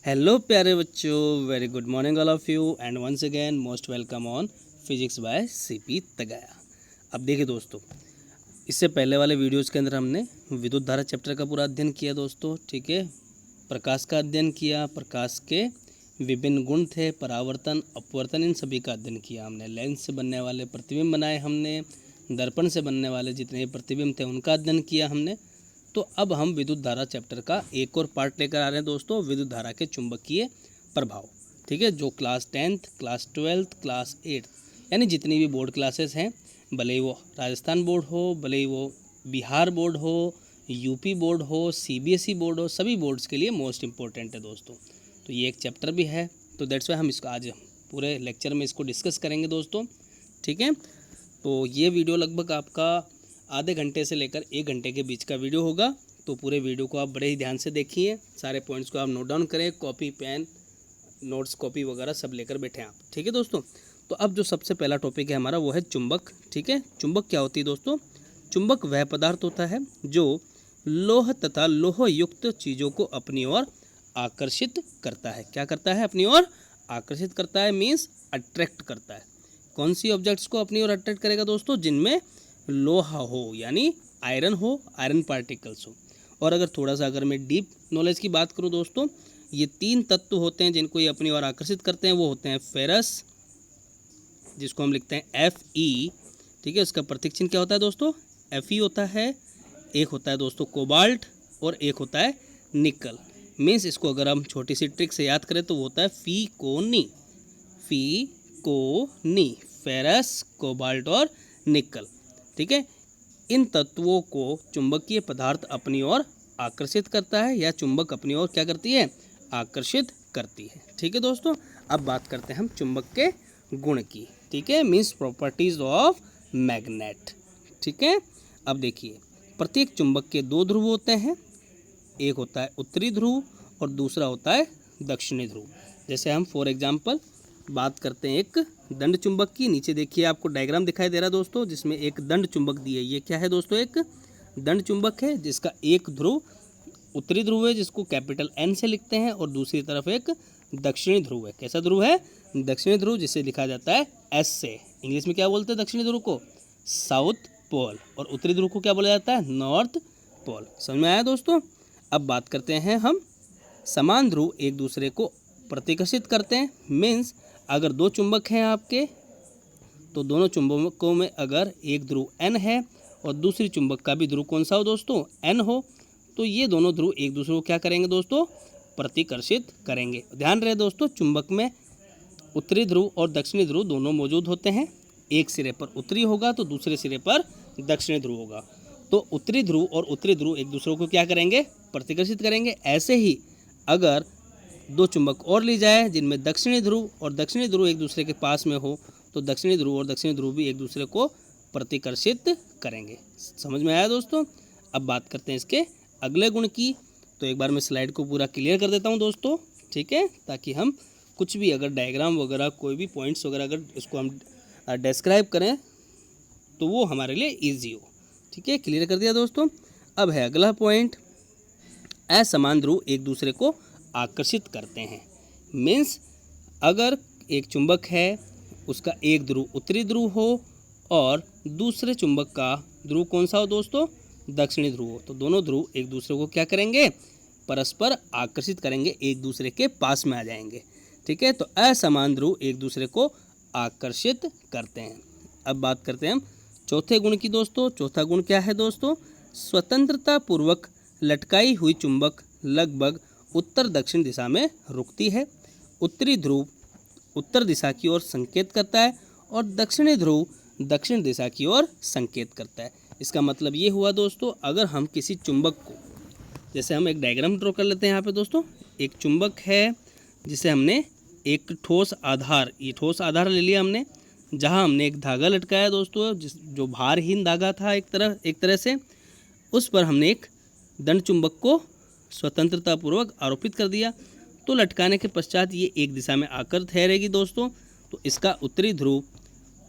Hello प्यारे बच्चों, very good morning all of you and once again most welcome on physics by CP तगाया। अब देखिए दोस्तों, इससे पहले वाले वीडियोज़ के अंदर हमने विद्युत धारा चैप्टर का पूरा अध्ययन किया दोस्तों। ठीक है, प्रकाश का अध्ययन किया, प्रकाश के विभिन्न गुण थे, परावर्तन अपवर्तन, इन सभी का अध्ययन किया हमने। लेंस से बनने वाले प्रतिबिंब बनाए हमने, दर्पण से बनने वाले जितने प्रतिबिंब थे उनका अध्ययन किया हमने। तो अब हम विद्युत धारा चैप्टर का एक और पार्ट लेकर आ रहे हैं दोस्तों, विद्युत धारा के चुंबकीय प्रभाव। ठीक है, जो class 10th, class 12th, class 8th यानी जितनी भी बोर्ड क्लासेस हैं, भले ही वो राजस्थान बोर्ड हो, भले ही वो बिहार बोर्ड हो, यूपी बोर्ड हो, सीबीएसई बोर्ड हो, सभी बोर्ड्स के लिए मोस्ट इंपॉर्टेंट है दोस्तों। तो ये एक चैप्टर भी है, तो दैट्स वाई हम इसको आज पूरे लेक्चर में इसको डिस्कस करेंगे दोस्तों। ठीक है, तो ये वीडियो लगभग आपका आधे घंटे से लेकर 1 घंटे के बीच का वीडियो होगा। तो पूरे वीडियो को आप बड़े ही ध्यान से देखिए, सारे पॉइंट्स को आप नोट डाउन करें, कॉपी पेन नोट्स कॉपी वगैरह सब लेकर बैठे आप। ठीक है दोस्तों, तो अब जो सबसे पहला टॉपिक है हमारा वो है चुंबक। ठीक है, चुंबक क्या होती है दोस्तों? चुंबक वह पदार्थ होता है जो लोह तथा लोह युक्त चीज़ों को अपनी ओर आकर्षित करता है। क्या करता है? अपनी ओर आकर्षित करता है, मीन्स अट्रैक्ट करता है। कौन सी ऑब्जेक्ट्स को अपनी ओर अट्रैक्ट करेगा दोस्तों? जिनमें लोहा हो, यानी आयरन हो, आयरन पार्टिकल्स हो। और अगर मैं डीप नॉलेज की बात करूं दोस्तों, ये 3 तत्व होते हैं जिनको ये अपनी ओर आकर्षित करते हैं। वो होते हैं फेरस, जिसको हम लिखते हैं Fe। ठीक है, उसका प्रतीक चिन्ह क्या होता है दोस्तों? Fe होता है। एक होता है दोस्तों कोबाल्ट और एक होता है निकल। मीन्स इसको अगर हम छोटी सी ट्रिक से याद करें तो वो होता है फीकोनी। फीकोनी, फेरस, कोबाल्ट और निकल। ठीक है, इन तत्वों को चुंबकीय पदार्थ अपनी ओर आकर्षित करता है, या चुंबक अपनी ओर क्या करती है? आकर्षित करती है। ठीक है दोस्तों, अब बात करते हैं हम चुंबक के गुण की। ठीक है, मीन्स प्रॉपर्टीज ऑफ मैग्नेट। ठीक है, अब देखिए, प्रत्येक चुंबक के 2 ध्रुव होते हैं। एक होता है उत्तरी ध्रुव और दूसरा होता है दक्षिणी ध्रुव। जैसे हम फॉर एग्जाम्पल बात करते हैं एक दंड चुंबक की। नीचे देखिए, आपको डायग्राम दिखाई दे रहा है दोस्तों, जिसमें एक दंड चुंबक दी है। ये क्या है दोस्तों? एक दंड चुंबक है जिसका एक ध्रुव उत्तरी ध्रुव है, जिसको कैपिटल N से लिखते हैं, और दूसरी तरफ एक दक्षिणी ध्रुव है। कैसा ध्रुव है? दक्षिणी ध्रुव, जिसे लिखा जाता है S से। इंग्लिश में क्या बोलते हैं दक्षिणी ध्रुव को? South pole. और उत्तरी ध्रुव को क्या बोला जाता है? North pole. समझ में आया दोस्तों? अब बात करते हैं हम, समान ध्रुव एक दूसरे को प्रतिकर्षित करते हैं। मीन्स अगर 2 चुंबक हैं आपके, तो दोनों चुंबकों में अगर एक ध्रुव N है और दूसरी चुंबक का भी ध्रुव कौन सा हो दोस्तों? N हो, तो ये दोनों ध्रुव एक दूसरे को क्या करेंगे दोस्तों? प्रतिकर्षित करेंगे। ध्यान रहे दोस्तों, चुंबक में उत्तरी ध्रुव और दक्षिणी ध्रुव दोनों मौजूद होते हैं। एक सिरे पर उत्तरी होगा तो दूसरे सिरे पर दक्षिणी ध्रुव होगा। तो उत्तरी ध्रुव और उत्तरी ध्रुव एक दूसरे को क्या करेंगे? प्रतिकर्षित करेंगे। ऐसे ही अगर 2 चुंबक और ली जाए जिनमें दक्षिणी ध्रुव और दक्षिणी ध्रुव एक दूसरे के पास में हो, तो दक्षिणी ध्रुव और दक्षिणी ध्रुव भी एक दूसरे को प्रतिकर्षित करेंगे। समझ में आया दोस्तों? अब बात करते हैं इसके अगले गुण की। तो एक बार मैं स्लाइड को पूरा क्लियर कर देता हूं दोस्तों। ठीक है, ताकि हम कुछ भी अगर डायग्राम वगैरह कोई भी पॉइंट्स वगैरह अगर इसको हम डिस्क्राइब करें तो वो हमारे लिए ईजी हो। ठीक है, क्लियर कर दिया दोस्तों। अब है अगला पॉइंट, असमान ध्रुव एक दूसरे को आकर्षित करते हैं। मीन्स अगर एक चुंबक है, उसका एक ध्रुव उत्तरी ध्रुव हो और दूसरे चुंबक का ध्रुव कौन सा हो दोस्तों? दक्षिणी ध्रुव हो, तो दोनों ध्रुव एक दूसरे को क्या करेंगे? परस्पर आकर्षित करेंगे, एक दूसरे के पास में आ जाएंगे। ठीक है, तो असमान ध्रुव एक दूसरे को आकर्षित करते हैं। अब बात करते हैं हम चौथे गुण की दोस्तों। चौथा गुण क्या है दोस्तों? स्वतंत्रता पूर्वक लटकाई हुई चुंबक लगभग उत्तर दक्षिण दिशा में रुकती है। उत्तरी ध्रुव उत्तर दिशा की ओर संकेत करता है और दक्षिणी ध्रुव दक्षिण दिशा की ओर संकेत करता है। इसका मतलब ये हुआ दोस्तों, अगर हम किसी चुंबक को, जैसे हम एक डायग्राम ड्रॉ कर लेते हैं यहाँ पे दोस्तों। एक चुंबक है जिसे हमने एक ठोस आधार, ये ठोस आधार ले लिया हमने, जहाँ हमने एक धागा लटकाया दोस्तों, जो भारहीन धागा था एक तरह से, उस पर हमने एक दंड चुंबक को स्वतंत्रतापूर्वक आरोपित कर दिया। तो लटकाने के पश्चात ये एक दिशा में आकर ठहरेगी दोस्तों। तो इसका उत्तरी ध्रुव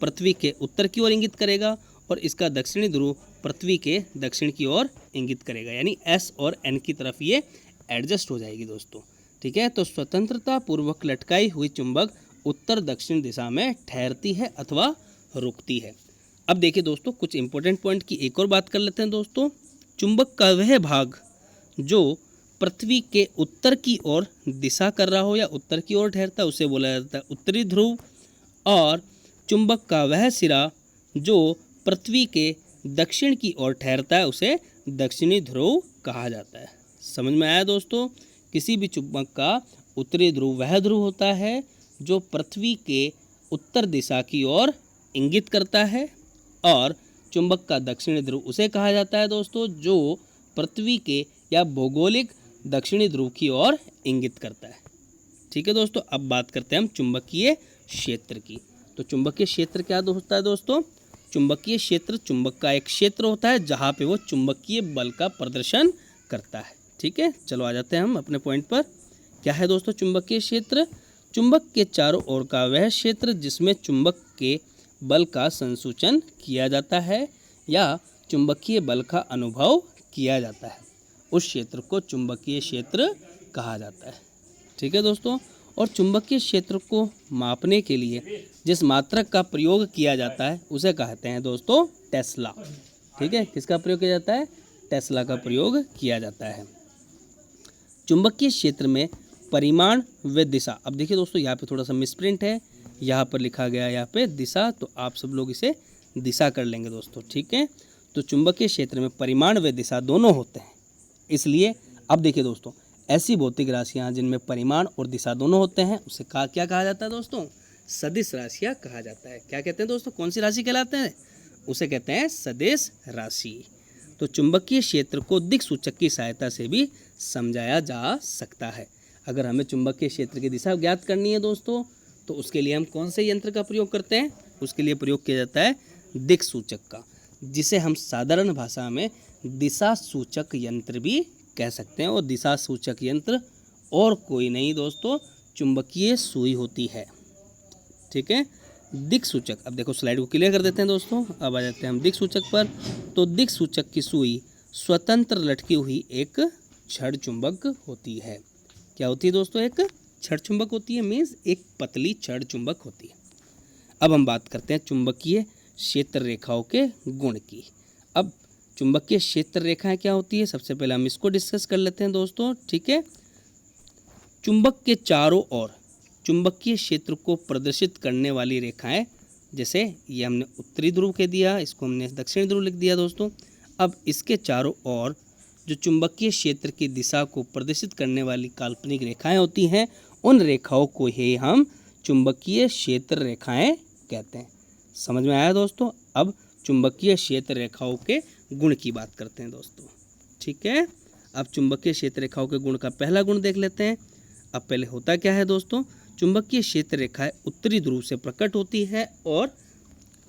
पृथ्वी के उत्तर की ओर इंगित करेगा और इसका दक्षिणी ध्रुव पृथ्वी के दक्षिण की ओर इंगित करेगा, यानी S और N की तरफ ये एडजस्ट हो जाएगी दोस्तों। ठीक है, तो स्वतंत्रता पूर्वक लटकाई हुई चुंबक उत्तर दक्षिण दिशा में ठहरती है अथवा रुकती है। अब देखिए दोस्तों, कुछ इंपॉर्टेंट पॉइंट की एक और बात कर लेते हैं दोस्तों। चुंबक का वह भाग जो पृथ्वी के उत्तर की ओर दिशा कर रहा हो या उत्तर की ओर ठहरता है उसे बोला जाता है उत्तरी ध्रुव, और चुंबक का वह सिरा जो पृथ्वी के दक्षिण की ओर ठहरता है उसे दक्षिणी ध्रुव कहा जाता है। समझ में आया दोस्तों? किसी भी चुंबक का उत्तरी ध्रुव वह ध्रुव होता है जो पृथ्वी के उत्तर दिशा की ओर इंगित करता है, और चुंबक का दक्षिणी ध्रुव उसे कहा जाता है दोस्तों जो पृथ्वी के या भौगोलिक दक्षिणी ध्रुव की ओर इंगित करता है। ठीक है दोस्तों, अब बात करते हैं हम चुंबकीय क्षेत्र की। तो चुंबकीय क्षेत्र क्या होता है दोस्तों? चुंबकीय क्षेत्र चुंबक का एक क्षेत्र होता है जहाँ पे वो चुंबकीय बल का प्रदर्शन करता है। ठीक है, चलो आ जाते हैं हम अपने पॉइंट पर। क्या है दोस्तों चुंबकीय क्षेत्र? चुंबक के चारों ओर का वह क्षेत्र जिसमें चुंबक के बल का संसूचन किया जाता है या चुंबकीय बल का अनुभव किया जाता है, उस क्षेत्र को चुंबकीय क्षेत्र कहा जाता है। ठीक है दोस्तों, और चुंबकीय क्षेत्र को मापने के लिए जिस मात्रक का प्रयोग किया जाता है उसे कहते हैं दोस्तों टेस्ला। ठीक है, किसका प्रयोग किया जाता है? टेस्ला का प्रयोग किया जाता है। चुंबकीय क्षेत्र में परिमाण व दिशा, अब देखिए दोस्तों यहाँ पे थोड़ा सा मिसप्रिंट है, यहाँ पर लिखा गया यहाँ पे दिशा, तो आप सब लोग इसे दिशा कर लेंगे दोस्तों। ठीक है, तो चुंबकीय क्षेत्र में परिमाण व दिशा दोनों होते हैं, इसलिए अब देखिए दोस्तों, ऐसी भौतिक राशियाँ जिनमें परिमाण और दिशा दोनों होते हैं उसे क्या कहा जाता है दोस्तों? सदिश राशियाँ कहा जाता है। क्या कहते हैं दोस्तों? कौन सी राशि कहलाते हैं? उसे कहते हैं सदिश राशि। तो चुंबकीय क्षेत्र को दिक्सूचक की सहायता से भी समझाया जा सकता है। अगर हमें चुंबकीय क्षेत्र की दिशा ज्ञात करनी है दोस्तों, तो उसके लिए हम कौन से यंत्र का प्रयोग करते हैं? उसके लिए प्रयोग किया जाता है दिक्सूचक का, जिसे हम साधारण भाषा में दिशा सूचक यंत्र भी कह सकते हैं। और दिशा सूचक यंत्र और कोई नहीं दोस्तों, चुंबकीय सुई होती है। ठीक है, दिक्सूचक, अब देखो स्लाइड को क्लियर कर देते हैं दोस्तों। अब आ जाते हैं हम दिक्सूचक पर। तो दिक्सूचक की सुई स्वतंत्र लटकी हुई एक छड़ चुंबक होती है। क्या होती है दोस्तों? एक छड़ चुंबक होती है, मीन्स एक पतली छड़ चुंबक होती है। अब हम बात करते हैं चुंबकीय क्षेत्र रेखाओं के गुण की। अब चुंबकीय क्षेत्र रेखाएं क्या होती है, सबसे पहले हम इसको डिस्कस कर लेते हैं दोस्तों। ठीक है, चुंबक के चारों ओर चुंबकीय क्षेत्र को प्रदर्शित करने वाली रेखाएं, जैसे ये हमने उत्तरी ध्रुव के दिया, इसको हमने दक्षिणी ध्रुव लिख दिया दोस्तों। अब इसके चारों ओर जो चुंबकीय क्षेत्र की दिशा को प्रदर्शित करने वाली काल्पनिक रेखाएं होती हैं, उन रेखाओं को ही हम चुंबकीय क्षेत्र रेखाएं कहते हैं। समझ में आया दोस्तों? अब चुंबकीय क्षेत्र रेखाओं के गुण की बात करते हैं दोस्तों। ठीक है, अब चुंबकीय क्षेत्र रेखाओं के गुण का पहला गुण देख लेते हैं। अब पहले होता क्या है दोस्तों? चुंबकीय क्षेत्र रेखाएं उत्तरी ध्रुव से प्रकट होती है और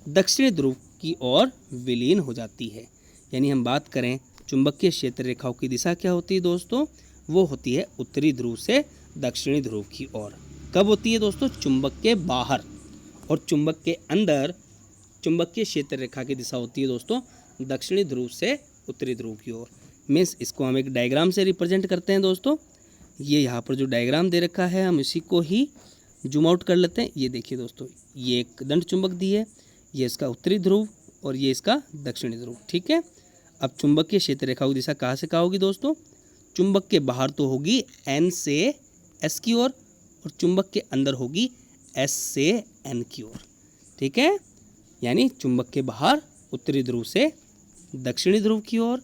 दक्षिणी ध्रुव की ओर विलीन हो जाती है। यानी हम बात करें चुंबकीय क्षेत्र रेखाओं की दिशा क्या होती है दोस्तों? वो होती है उत्तरी ध्रुव से दक्षिणी ध्रुव की ओर। कब होती है दोस्तों? चुंबक के बाहर। और चुंबक के अंदर चुंबकीय क्षेत्र रेखा की दिशा होती है दोस्तों दक्षिणी ध्रुव से उत्तरी ध्रुव की ओर। मीन्स इसको हम एक डायग्राम से रिप्रेजेंट करते हैं दोस्तों। ये यहाँ पर जो डायग्राम दे रखा है हम इसी को ही जूम आउट कर लेते हैं। ये देखिए दोस्तों, ये एक दंड चुंबक दी है, ये इसका उत्तरी ध्रुव और ये इसका दक्षिणी ध्रुव। ठीक है, अब चुंबकीय क्षेत्र रेखा की दिशा कहाँ से कहाँ होगी दोस्तों? चुंबक के बाहर तो होगी एन से एस की ओर, और चुंबक के अंदर होगी एस से एन की ओर। ठीक है, यानी चुंबक के बाहर उत्तरी ध्रुव से दक्षिणी ध्रुव की ओर,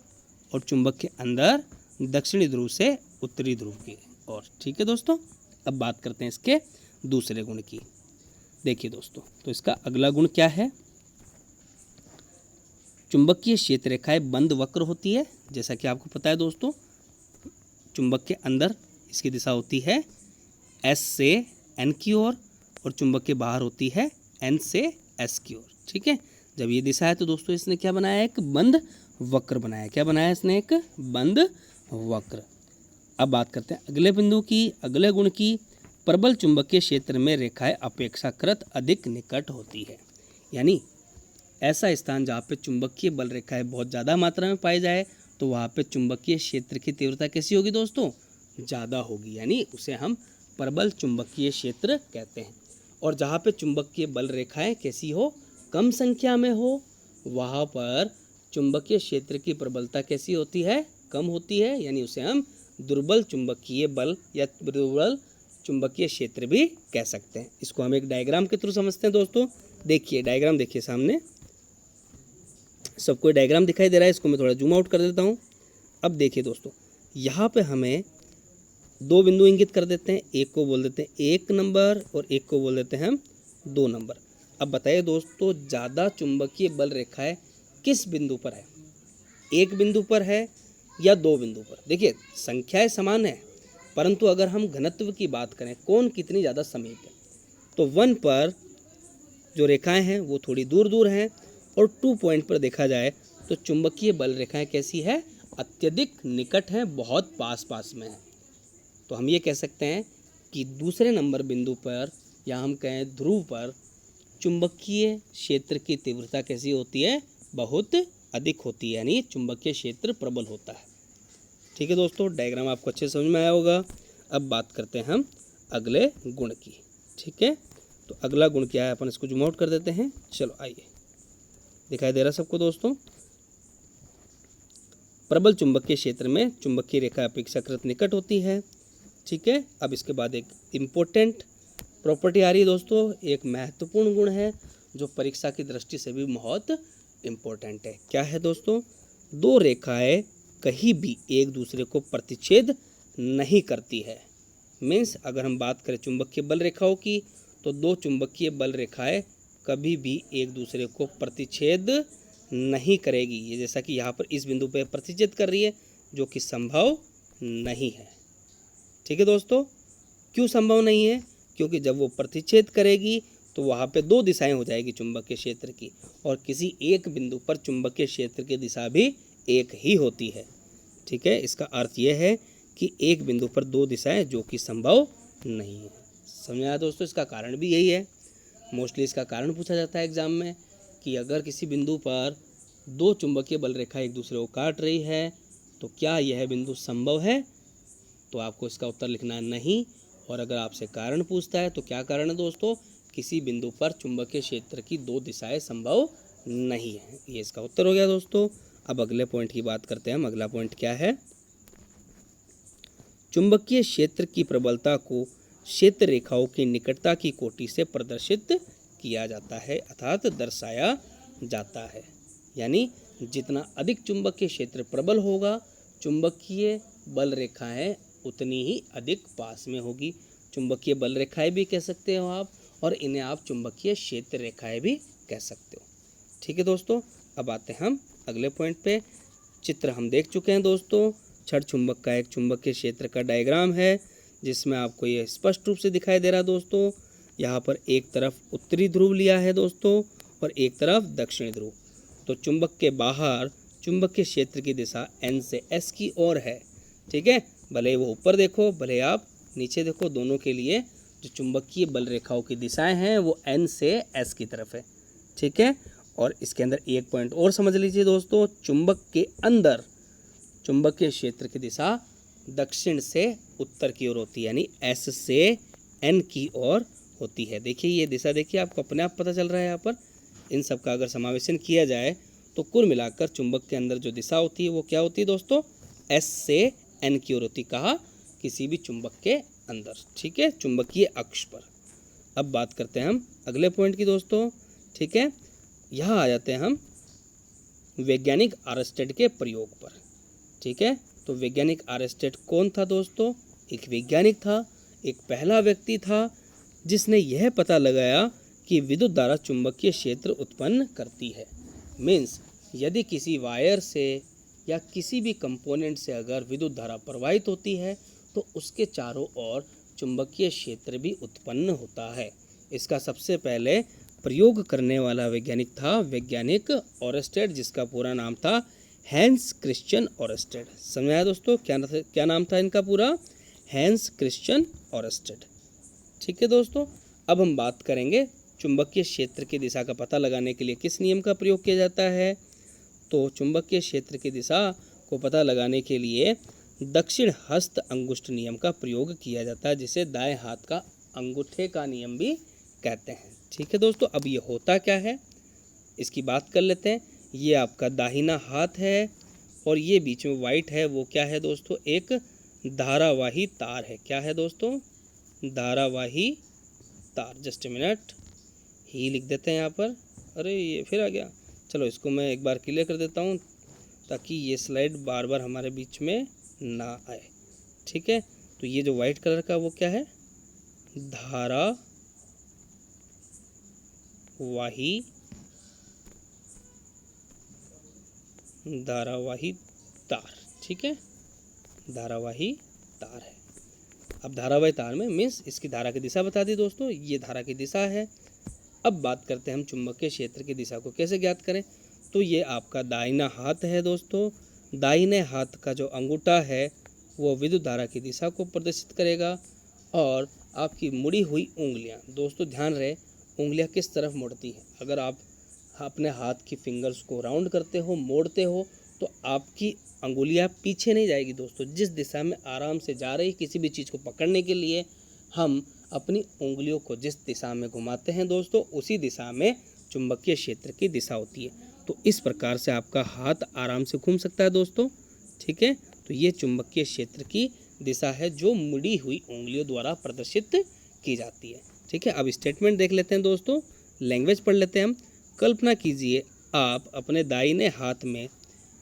और चुंबक के अंदर दक्षिणी ध्रुव से उत्तरी ध्रुव की ओर। ठीक है दोस्तों, अब बात करते हैं इसके दूसरे गुण की। देखिए दोस्तों, तो इसका अगला गुण क्या है? चुंबकीय क्षेत्र रेखाएं बंद वक्र होती है। जैसा कि आपको पता है दोस्तों, चुंबक के अंदर इसकी दिशा होती है एस से एन की ओर, और चुंबक के बाहर होती है एन से एस की ओर। ठीक है, जब ये दिशा है तो दोस्तों इसने क्या बनाया? एक बंद वक्र बनाया। क्या बनाया इसने? एक बंद वक्र। अब बात करते हैं अगले बिंदु की, अगले गुण की। प्रबल चुंबकीय क्षेत्र में रेखाएं अपेक्षाकृत अधिक निकट होती है। यानी ऐसा स्थान जहाँ पे चुंबकीय बल रेखाएं बहुत ज़्यादा मात्रा में पाई जाए तो वहाँ पे चुंबकीय क्षेत्र की तीव्रता कैसी होगी दोस्तों? ज़्यादा होगी, यानी उसे हम प्रबल चुंबकीय क्षेत्र कहते हैं। और जहाँ पे चुंबकीय बल रेखाएं कैसी हो, कम संख्या में हो, वहाँ पर चुंबकीय क्षेत्र की प्रबलता कैसी होती है, कम होती है, यानी उसे हम दुर्बल चुंबकीय बल या दुर्बल चुंबकीय क्षेत्र भी कह सकते हैं। इसको हम एक डायग्राम के थ्रू समझते हैं दोस्तों। देखिए डायग्राम, देखिए सामने सबको डायग्राम दिखाई दे रहा है, इसको मैं थोड़ा जूम आउट कर देता हूँ। अब देखिए दोस्तों, यहाँ पे हमें दो बिंदु इंगित कर देते हैं, एक को बोल देते हैं 1 नंबर और एक को बोल देते हैं हम 2 नंबर। अब बताइए दोस्तों, ज़्यादा चुंबकीय बल रेखाएं किस बिंदु पर है, एक बिंदु पर है या 2 बिंदु पर? देखिए संख्याएं समान है, परंतु अगर हम घनत्व की बात करें, कौन कितनी ज़्यादा समीप है, तो 1 पर जो रेखाएं हैं वो थोड़ी दूर दूर हैं, और 2 पॉइंट पर देखा जाए तो चुंबकीय बल रेखाएं कैसी है, अत्यधिक निकट हैं, बहुत पास पास में हैं। तो हम ये कह सकते हैं कि दूसरे नंबर बिंदु पर, या हम कहें ध्रुव पर, चुंबकीय क्षेत्र की तीव्रता कैसी होती है, बहुत अधिक होती है, यानी चुंबकीय क्षेत्र प्रबल होता है। ठीक है दोस्तों, डायग्राम आपको अच्छे समझ में आया होगा। अब बात करते हैं हम अगले गुण की। ठीक है, तो अगला गुण क्या है, अपन इसको जूम आउट कर देते हैं। चलो आइए, दिखाई दे रहा सबको दोस्तों। प्रबल चुंबकीय क्षेत्र में चुंबकीय रेखा अपेक्षाकृत निकट होती है। ठीक है, अब इसके बाद एक इम्पोर्टेंट प्रॉपर्टी आ रही है दोस्तों, एक महत्वपूर्ण गुण है जो परीक्षा की दृष्टि से भी बहुत इम्पोर्टेंट है। क्या है दोस्तों, दो रेखाएं कहीं भी एक दूसरे को प्रतिच्छेद नहीं करती है। मीन्स अगर हम बात करें चुंबकीय बल रेखाओं की, तो दो चुंबकीय बल रेखाएं कभी भी एक दूसरे को प्रतिच्छेद नहीं करेगी। ये जैसा कि यहाँ पर इस बिंदु पर प्रतिच्छेद कर रही है, जो कि संभव नहीं है। ठीक है दोस्तों, क्यों संभव नहीं है, क्योंकि जब वो प्रतिच्छेद करेगी तो वहाँ पे दो दिशाएं हो जाएगी चुंबकीय क्षेत्र की, और किसी एक बिंदु पर चुंबकीय क्षेत्र की दिशा भी एक ही होती है। ठीक है, इसका अर्थ यह है कि एक बिंदु पर दो दिशाएं, जो कि संभव नहीं है। समझ आया दोस्तों, इसका कारण भी यही है। मोस्टली इसका कारण पूछा जाता है एग्जाम में कि अगर किसी बिंदु पर दो चुंबकीय बल रेखा एक दूसरे को काट रही है तो क्या यह बिंदु संभव है, तो आपको इसका उत्तर लिखना है नहीं। और अगर आपसे कारण पूछता है तो क्या कारण है दोस्तों, किसी बिंदु पर चुंबकीय क्षेत्र की दो दिशाएं संभव नहीं है। ये इसका उत्तर हो गया दोस्तों। अब अगले पॉइंट की बात करते हैं हम। अगला पॉइंट क्या है, चुंबकीय क्षेत्र की प्रबलता को क्षेत्र रेखाओं की निकटता की कोटि से प्रदर्शित किया जाता है, अर्थात दर्शाया जाता है। यानी जितना अधिक चुंबकीय क्षेत्र प्रबल होगा, चुंबकीय बल रेखाएं उतनी ही अधिक पास में होगी। चुंबकीय बल रेखाएं भी कह सकते हो आप, और इन्हें आप चुंबकीय क्षेत्र रेखाएं भी कह सकते हो। ठीक है दोस्तों, अब आते हैं हम अगले पॉइंट पे। चित्र हम देख चुके हैं दोस्तों। छड़ चुंबक का एक चुंबकीय क्षेत्र का डायग्राम है, जिसमें आपको ये स्पष्ट रूप से दिखाई दे रहा है दोस्तों। यहाँ पर एक तरफ उत्तरी ध्रुव लिया है दोस्तों, और एक तरफ दक्षिणी ध्रुव। तो चुंबक के बाहर चुंबकीय क्षेत्र की दिशा N से S की ओर है। ठीक है, भले वो ऊपर देखो भले आप नीचे देखो, दोनों के लिए जो चुंबकीय बल रेखाओं की दिशाएं हैं वो N से S की तरफ है। ठीक है, और इसके अंदर एक पॉइंट और समझ लीजिए दोस्तों, चुंबक के अंदर चुंबकीय क्षेत्र की दिशा दक्षिण से उत्तर की ओर होती है, यानी S से N की ओर होती है। देखिए ये दिशा, देखिए आपको अपने आप पता चल रहा है। यहाँ पर इन सब का अगर समावेशन किया जाए तो कुल मिलाकर चुंबक के अंदर जो दिशा होती है वो क्या होती है दोस्तों, S से N की ओर होती। कहा, किसी भी चुंबक के अंदर। ठीक है, चुंबकीय अक्ष पर। अब बात करते हैं हम अगले पॉइंट की दोस्तों। ठीक है, यहाँ आ जाते हैं हम वैज्ञानिक आरस्टेड के प्रयोग पर। ठीक है, तो वैज्ञानिक आरस्टेड कौन था दोस्तों, एक वैज्ञानिक था, एक पहला व्यक्ति था जिसने यह पता लगाया कि विद्युत धारा चुंबकीय क्षेत्र उत्पन्न करती है। मीन्स यदि किसी वायर से या किसी भी कंपोनेंट से अगर विद्युत धारा प्रवाहित होती है तो उसके चारों ओर चुंबकीय क्षेत्र भी उत्पन्न होता है। इसका सबसे पहले प्रयोग करने वाला वैज्ञानिक था वैज्ञानिक ओरस्टेड, जिसका पूरा नाम था हैंस क्रिश्चियन ओरस्टेड। समझ आया दोस्तों, क्या नाम था इनका पूरा, हैंस क्रिश्चियन ओरस्टेड। ठीक है दोस्तों, अब हम बात करेंगे चुंबकीय क्षेत्र की दिशा का पता लगाने के लिए किस नियम का प्रयोग किया जाता है। तो चुंबकीय क्षेत्र की दिशा को पता लगाने के लिए दक्षिण हस्त अंगुष्ठ नियम का प्रयोग किया जाता है, जिसे दाएं हाथ का अंगूठे का नियम भी कहते हैं। ठीक है दोस्तों, अब ये होता क्या है इसकी बात कर लेते हैं। ये आपका दाहिना हाथ है और ये बीच में वाइट है, वो क्या है दोस्तों, एक धारावाही तार है। क्या है दोस्तों, धारावाही तार। जस्ट ए मिनट, ही लिख देते हैं यहाँ पर। अरे ये फिर आ गया, चलो इसको मैं एक बार क्लियर कर देता हूँ ताकि ये स्लाइड बार बार हमारे बीच में ना आए। ठीक है, तो ये जो वाइट कलर का वो क्या है, धारावाही तार। ठीक है, धारावाही तार है। अब धारावाही तार में मीन्स इसकी धारा की दिशा बता दी दोस्तों, ये धारा की दिशा है। अब बात करते हैं हम चुंबकीय क्षेत्र की दिशा को कैसे ज्ञात करें। तो ये आपका दाहिना हाथ है दोस्तों, दाहिने हाथ का जो अंगूठा है वो विद्युत धारा की दिशा को प्रदर्शित करेगा। और आपकी मुड़ी हुई उंगलियां, दोस्तों ध्यान रहे उंगलियां किस तरफ मुड़ती हैं। अगर आप अपने हाथ की फिंगर्स को राउंड करते हो, मोड़ते हो, तो आपकी अंगुलियां पीछे नहीं जाएगी दोस्तों। जिस दिशा में आराम से जा रही किसी भी चीज़ को पकड़ने के लिए हम अपनी उंगलियों को जिस दिशा में घुमाते हैं दोस्तों, उसी दिशा में चुंबकीय क्षेत्र की दिशा होती है। तो इस प्रकार से आपका हाथ आराम से घूम सकता है दोस्तों। ठीक है, तो ये चुंबकीय क्षेत्र की दिशा है जो मुड़ी हुई उंगलियों द्वारा प्रदर्शित की जाती है। ठीक है, अब स्टेटमेंट देख लेते हैं दोस्तों, लैंग्वेज पढ़ लेते हैं हम। कल्पना कीजिए आप अपने दाहिने हाथ में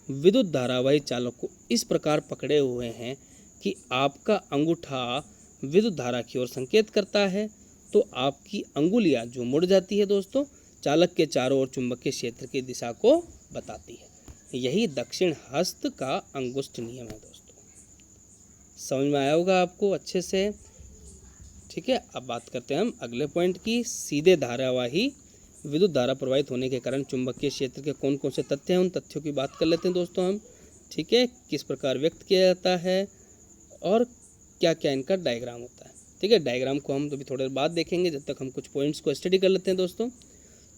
विद्युत धारावाही चालक को इस प्रकार पकड़े हुए हैं कि आपका अंगूठा विद्युत धारा की ओर संकेत करता है, तो आपकी अंगुलियां जो मुड़ जाती है दोस्तों, चालक के चारों ओर चुंबकीय क्षेत्र की दिशा को बताती है। यही दक्षिण हस्त का अंगुष्ठ नियम है दोस्तों। समझ में आया होगा आपको अच्छे से। ठीक है, अब बात करते हैं हम अगले पॉइंट की। सीधे धारावाही विद्युत धारा प्रवाहित होने के कारण चुंबकीय क्षेत्र के कौन कौन से तथ्य हैं, उन तथ्यों की बात कर लेते हैं दोस्तों हम। ठीक है, किस प्रकार व्यक्त किया जाता है और क्या क्या इनका डायग्राम होता है। ठीक है, डायग्राम को हम तो भी थोड़ी देर बाद देखेंगे, जब तक हम कुछ पॉइंट्स को स्टडी कर लेते हैं दोस्तों।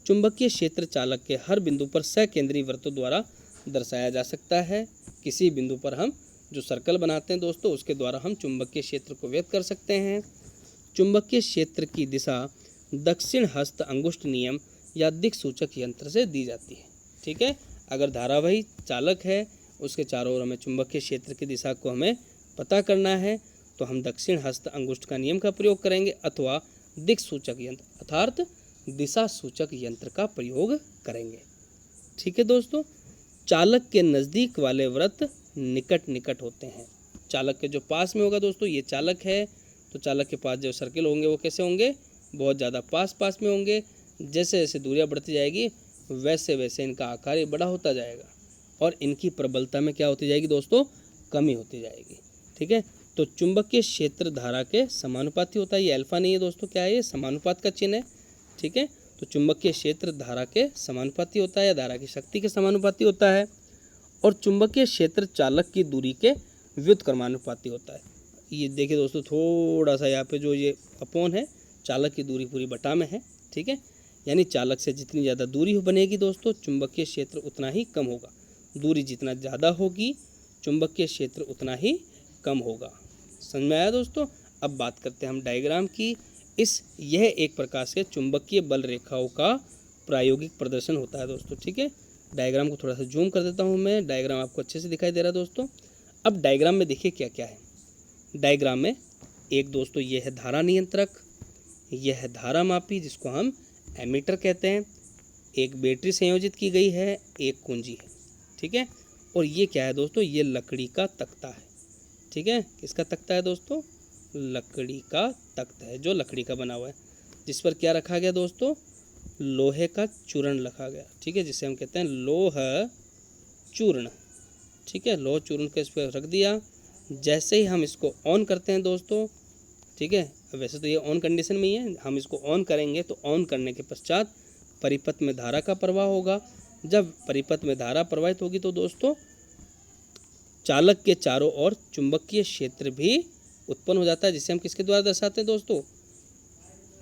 चुंबकीय क्षेत्र चालक के हर बिंदु पर सकेंद्रीय वृत्तों द्वारा दर्शाया जा सकता है। किसी बिंदु पर हम जो सर्कल बनाते हैं दोस्तों, उसके द्वारा हम चुंबकीय क्षेत्र को व्यक्त कर सकते हैं। चुंबकीय क्षेत्र की दिशा दक्षिण हस्त अंगुष्ठ नियम या दिक्सूचक यंत्र से दी जाती है। ठीक है, अगर धारावाही चालक है, उसके चारों ओर हमें चुंबकीय क्षेत्र की दिशा को हमें पता करना है, तो हम दक्षिण हस्त अंगुष्ठ का नियम का प्रयोग करेंगे अथवा दिक्सूचक यंत्र अर्थात दिशा सूचक यंत्र का प्रयोग करेंगे। ठीक है दोस्तों, चालक के नज़दीक वाले वृत्त निकट निकट होते हैं। चालक के जो पास में होगा दोस्तों, ये चालक है, तो चालक के पास जो सर्किल होंगे वो कैसे होंगे, बहुत ज़्यादा पास पास में होंगे। जैसे जैसे दूरियां बढ़ती जाएगी वैसे वैसे इनका आकार बड़ा होता जाएगा और इनकी प्रबलता में क्या होती जाएगी दोस्तों, कमी होती जाएगी। ठीक है, तो चुंबकीय क्षेत्र धारा के समानुपाती होता है। ये अल्फा नहीं है दोस्तों, क्या है ये, समानुपात का चिन्ह है। ठीक है, तो चुंबकीय क्षेत्र धारा के समानुपाती होता है या धारा की शक्ति के समानुपाती होता है। और चुंबकीय क्षेत्र चालक की दूरी के व्युत्क्रमानुपाती होता है। ये देखिए दोस्तों, थोड़ा सा यहाँ पे जो ये अपोन है, चालक की दूरी पूरी बटा में है। ठीक है, यानी चालक से जितनी ज़्यादा दूरी बनेगी दोस्तों, चुंबकीय क्षेत्र उतना ही कम होगा। दूरी जितना ज़्यादा होगी, चुंबकीय क्षेत्र उतना ही कम होगा। समझ में आया दोस्तों। अब बात करते हैं हम डायग्राम की। यह एक प्रकार से चुंबकीय बल रेखाओं का प्रायोगिक प्रदर्शन होता है दोस्तों। ठीक है, डायग्राम को थोड़ा सा जूम कर देता हूँ मैं, डायग्राम आपको अच्छे से दिखाई दे रहा है दोस्तों। अब डायग्राम में देखिए क्या क्या है। डायग्राम में एक दोस्तों ये है धारा नियंत्रक, यह है धारा मापी जिसको हम एमीटर कहते हैं, एक बैटरी संयोजित की गई है, एक कुंजी है। ठीक है, और ये क्या है दोस्तों, ये लकड़ी का तख्ता है। ठीक है, किसका तख्ता है दोस्तों, लकड़ी का तख्ता है, जो लकड़ी का बना हुआ है, जिस पर क्या रखा गया दोस्तों, लोहे का चूर्ण रखा गया। ठीक है, जिसे हम कहते हैं लोह चूर्ण। ठीक है, लोह चूर्ण के इस पर रख दिया। जैसे ही हम इसको ऑन करते हैं दोस्तों, ठीक है, वैसे तो ये ऑन कंडीशन में ही है, हम इसको ऑन करेंगे तो ऑन करने के पश्चात परिपथ में धारा का प्रवाह होगा। जब परिपथ में धारा प्रवाहित होगी तो दोस्तों चालक के चारों ओर चुंबकीय क्षेत्र भी उत्पन्न हो जाता है, जिसे हम किसके द्वारा दर्शाते हैं दोस्तों,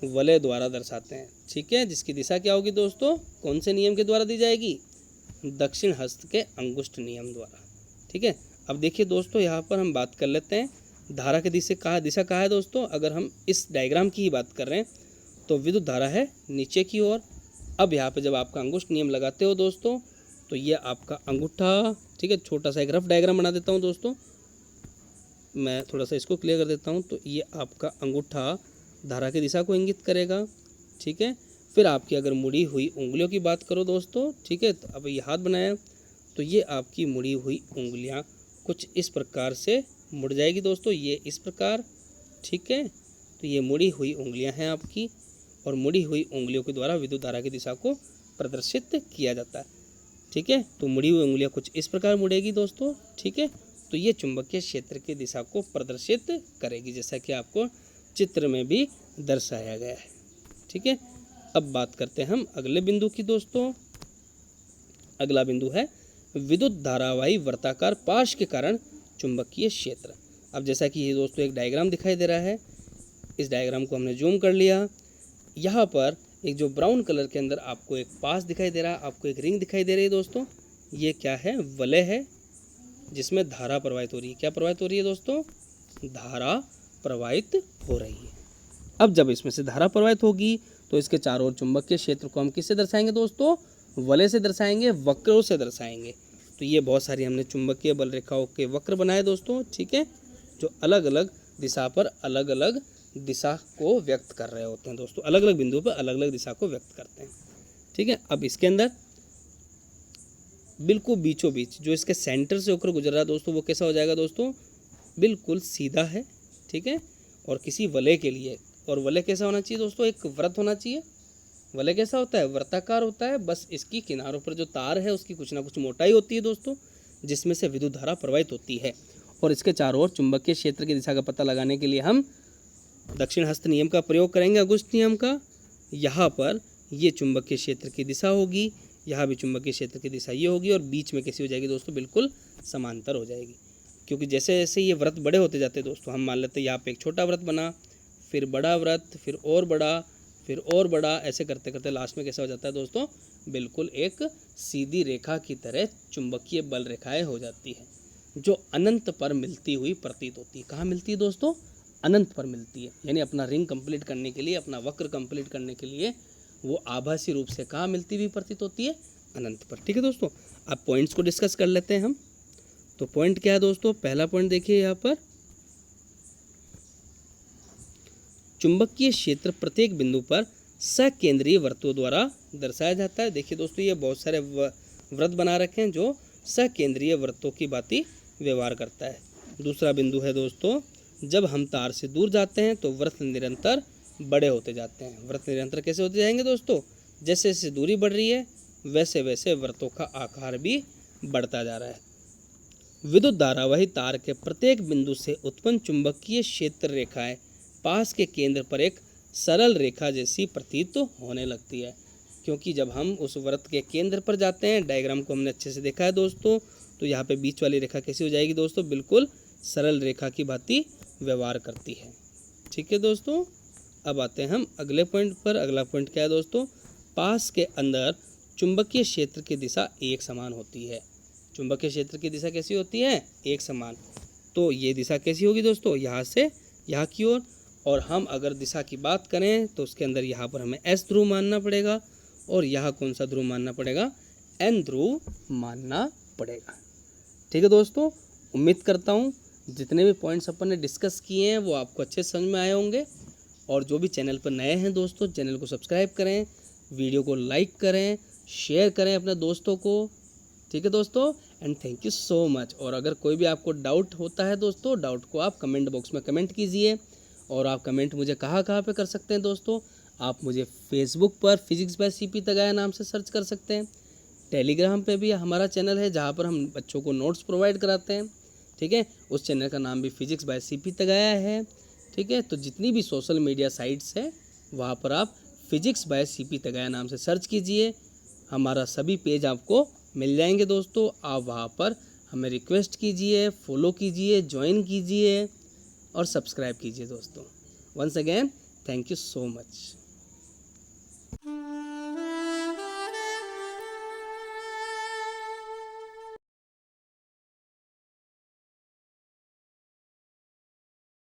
वलय द्वारा दर्शाते हैं। ठीक है, जिसकी दिशा क्या होगी दोस्तों, कौन से नियम के द्वारा दी जाएगी, दक्षिण हस्त के अंगुष्ठ नियम द्वारा। ठीक है, अब देखिए दोस्तों, यहाँ पर हम बात कर लेते हैं धारा की दिशा कहाँ है दोस्तों। अगर हम इस डायग्राम की ही बात कर रहे हैं तो विद्युत धारा है नीचे की ओर। अब यहाँ पे जब आपका अंगुष्ठ नियम लगाते हो दोस्तों, तो ये आपका अंगूठा, ठीक है, छोटा सा एक रफ डायग्राम बना देता हूँ दोस्तों, मैं थोड़ा सा इसको क्लियर कर देता हूँ। तो ये आपका अंगूठा धारा की दिशा को इंगित करेगा, ठीक है। फिर आपकी अगर मुड़ी हुई उंगलियों की बात करो दोस्तों, ठीक है, तो अब ये हाथ बनाया तो ये आपकी मुड़ी हुई उंगलियां कुछ इस प्रकार से मुड़ जाएगी दोस्तों, ये इस प्रकार, ठीक है। तो ये मुड़ी हुई उंगलियां हैं आपकी, और मुड़ी हुई उंगलियों के द्वारा विद्युत धारा की दिशा को प्रदर्शित किया जाता है, ठीक है। तो मुड़ी हुई उंगलियां कुछ इस प्रकार मुड़ेगी दोस्तों, ठीक है। तो ये चुंबकीय क्षेत्र की दिशा को प्रदर्शित करेगी, जैसा कि आपको चित्र में भी दर्शाया गया है, ठीक है। अब बात करते हैं हम अगले बिंदु की दोस्तों। अगला बिंदु है विद्युत धारावाही वर्ताकार पाश के कारण चुंबकीय क्षेत्र। अब जैसा कि ये दोस्तों एक डायग्राम दिखाई दे रहा है, इस डायग्राम को हमने जूम कर लिया। यहाँ पर एक जो ब्राउन कलर के अंदर आपको एक पास दिखाई दे रहा है, आपको एक रिंग दिखाई दे रही है दोस्तों, ये क्या है, वलय है, जिसमें धारा प्रवाहित हो रही है। क्या प्रवाहित हो रही है दोस्तों, धारा प्रवाहित हो रही है। अब जब इसमें से धारा प्रवाहित होगी तो इसके चारों ओर चुंबकीय क्षेत्र को हम किससे दर्शाएंगे दोस्तों, वलय से दर्शाएंगे, वक्रों से दर्शाएंगे। तो ये बहुत सारी हमने चुंबकीय बल रेखाओं के वक्र बनाए दोस्तों, ठीक है, जो अलग अलग दिशा पर अलग अलग दिशा को व्यक्त कर रहे होते हैं दोस्तों, अलग अलग बिंदुओं पर अलग अलग दिशा को व्यक्त करते हैं, ठीक है। अब इसके अंदर बिल्कुल बीचों बीच जो इसके सेंटर से होकर गुजर रहा है दोस्तों, वो कैसा हो जाएगा दोस्तों, बिल्कुल सीधा है, ठीक है। और किसी वलय के लिए, और वलय कैसा होना चाहिए दोस्तों, एक वृत्त होना चाहिए। वलय कैसा होता है, वृत्ताकार होता है, बस इसकी किनारों पर जो तार है उसकी कुछ ना कुछ मोटाई होती है दोस्तों, जिसमें से विद्युत धारा प्रवाहित होती है। और इसके चारों ओर चुंबकीय क्षेत्र की दिशा का पता लगाने के लिए हम दक्षिण हस्त नियम का प्रयोग करेंगे, अगुस्त नियम का। यहाँ पर ये चुंबकीय क्षेत्र की दिशा होगी, यहाँ भी चुंबकीय क्षेत्र की दिशा ये होगी, और बीच में कैसी हो जाएगी दोस्तों, बिल्कुल समांतर हो जाएगी। क्योंकि जैसे जैसे ये व्रत बड़े होते जाते हैं दोस्तों, हम मान लेते हैं यहाँ पे एक छोटा व्रत बना, फिर बड़ा व्रत, फिर और बड़ा, फिर और बड़ा, ऐसे करते करते लास्ट में कैसा हो जाता है दोस्तों, बिल्कुल एक सीधी रेखा की तरह चुंबकीय बल रेखाएं हो जाती है, जो अनंत पर मिलती हुई प्रतीत होती है। कहाँ मिलती है दोस्तों, अनंत पर मिलती है। यानी अपना रिंग कंप्लीट करने के लिए, अपना वक्र कंप्लीट करने के लिए वो आभासी रूप से कहाँ मिलती हुई प्रतीत होती है, अनंत पर, ठीक है दोस्तों। अब पॉइंट्स को डिस्कस कर लेते हैं हम। तो पॉइंट क्या है दोस्तों, पहला पॉइंट देखिए, यहाँ पर चुंबकीय क्षेत्र प्रत्येक बिंदु पर सकेंद्रीय वृत्तों द्वारा दर्शाया जाता है। देखिए दोस्तों, ये बहुत सारे वृत्त बना रखे हैं जो सकेंद्रीय वृत्तों की भांति व्यवहार करता है। दूसरा बिंदु है दोस्तों, जब हम तार से दूर जाते हैं तो वृत्त निरंतर बड़े होते जाते हैं। वृत्त निरंतर कैसे होते जाएंगे दोस्तों, जैसे जैसे दूरी बढ़ रही है वैसे वैसे वृत्तों का आकार भी बढ़ता जा रहा है। विद्युत धारावाही तार के प्रत्येक बिंदु से उत्पन्न चुंबकीय क्षेत्र रेखाएं पास के केंद्र पर एक सरल रेखा जैसी प्रतीत होने लगती है। क्योंकि जब हम उस वृत्त के केंद्र पर जाते हैं, डायग्राम को हमने अच्छे से देखा है दोस्तों, तो यहाँ पे बीच वाली रेखा कैसी हो जाएगी दोस्तों, बिल्कुल सरल रेखा की भांति व्यवहार करती है, ठीक है दोस्तों। अब आते हैं हम अगले पॉइंट पर। अगला पॉइंट क्या है दोस्तों, पास के अंदर चुंबकीय क्षेत्र की दिशा एक समान होती है। चुंबकीय क्षेत्र की दिशा कैसी होती है, एक समान। तो ये दिशा कैसी होगी दोस्तों, यहाँ से यहाँ की ओर। और हम अगर दिशा की बात करें तो उसके अंदर यहाँ पर हमें एस ध्रुव मानना पड़ेगा, और यहाँ कौन सा ध्रुव मानना पड़ेगा, एन ध्रुव मानना पड़ेगा, ठीक है दोस्तों। उम्मीद करता हूँ जितने भी पॉइंट्स अपन ने डिस्कस किए हैं वो आपको अच्छे समझ में आए होंगे। और जो भी चैनल पर नए हैं दोस्तों, चैनल को सब्सक्राइब करें, वीडियो को लाइक करें, शेयर करें अपने दोस्तों को, ठीक है दोस्तों। And thank you so much. और अगर कोई भी आपको डाउट होता है दोस्तों, डाउट को आप कमेंट बॉक्स में कमेंट कीजिए। और आप कमेंट मुझे कहाँ पे कर सकते हैं दोस्तों, आप मुझे फेसबुक पर फिजिक्स बाय सीपी तगाया नाम से सर्च कर सकते हैं। टेलीग्राम पे भी हमारा चैनल है जहाँ पर हम बच्चों को नोट्स प्रोवाइड कराते हैं, ठीक है। उस चैनल का नाम भी फिजिक्स बाय सीपी तगाया है, ठीक है। तो जितनी भी सोशल मीडिया साइट्स है वहाँ पर आप फिजिक्स बाय सीपी तगाया नाम से सर्च कीजिए, हमारा सभी पेज आपको मिल जाएंगे दोस्तों। आप वहाँ पर हमें रिक्वेस्ट कीजिए, फॉलो कीजिए, ज्वाइन कीजिए और सब्सक्राइब कीजिए दोस्तों। Once again thank you so much.